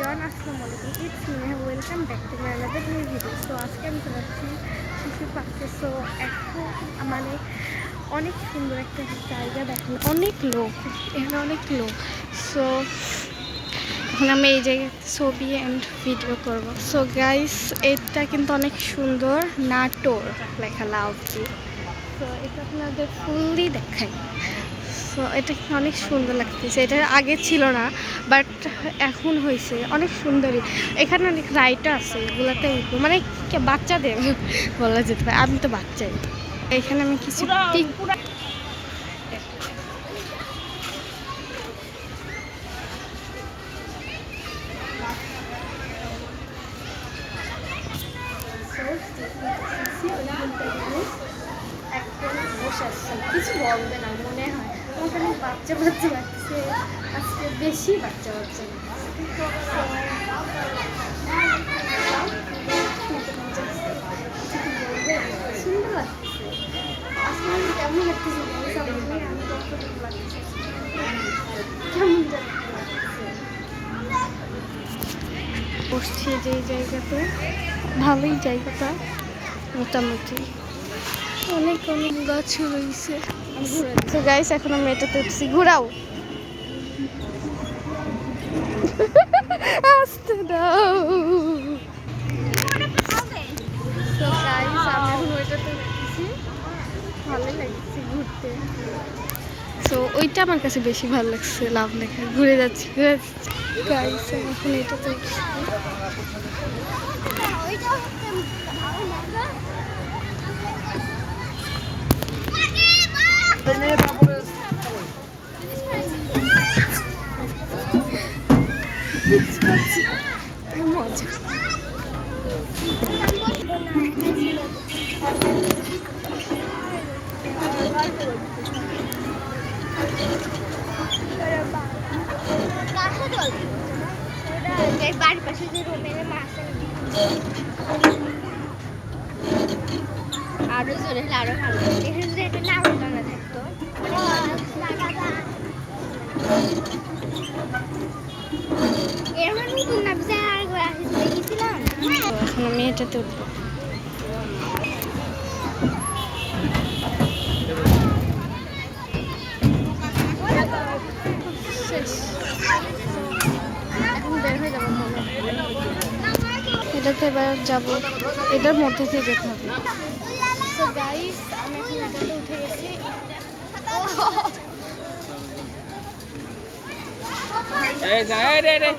Everyone, আসসালামু আলাইকুম। It's me, welcome back to my another new video. So আজকে আমি চলে যাচ্ছি শিশু পার্কে। সো এখন মানে অনেক সুন্দর একটা জায়গা, দেখেন অনেক লোক, এখানে অনেক লোক। সো এখন আমি এই জায়গায় ছবি অ্যান্ড ভিডিও করব। সো গাইস, এটা কিন্তু অনেক সুন্দর, নাটোর লেখা লাভ দিয়ে। সো এটা আপনাদের ফুললি দেখাই। সো এটা অনেক সুন্দর লাগতেছে, এটা আগে ছিল না, বাট এখন হয়েছে অনেক সুন্দরই। এখানে অনেক রাইডও আছে, এগুলোতে উঠবো, মানে বাচ্চাদের বলা যেতে পারে, আমি তো বাচ্চাই। এখানে আমি কিছু বসে আসছে, কিছু বলবে না মনে হয়। ওখানে বাচ্চা বাচ্চা লাগছে, আজকে বেশি বাচ্চা বাচ্চা সুন্দর লাগতেছে। আজকে কেমন লাগতেছে কেমন বসছি যে জায়গাতে, ভালোই জায়গাটা মোটামুটি, অনেক অনেক গাছ রয়েছে। তো গাইস, এখন আমি এটাতে উঠছি, ঘুরাও আসতে দাও। তো গাইস, আমি এখন ওইটাতে উঠছি, ভালোই লাগছে ঘুরতে। তো ওইটা আমার কাছে বেশি ভালো লাগছে, লাভ লেখা। ঘুরে যাচ্ছি গাইস, এখন এটাতে উঠছি। মজা। বাড়ির পাশে যে রুমের মাছ আরো জোরে হলে আরো ভালো। এখানে যদি একটা নাড়ু টানা থাকতো। এরকম নতুন না দেখেছিলাম। এখন আমি এটাতে উঠবো। এখন বের হয়ে যাবো, এটাতে এবার যাবো, এটার মধ্যে দিয়ে যেতে হবে। তো গাইস, আমি এখন এটাতে উঠে গেছি। এই যা এই রে রে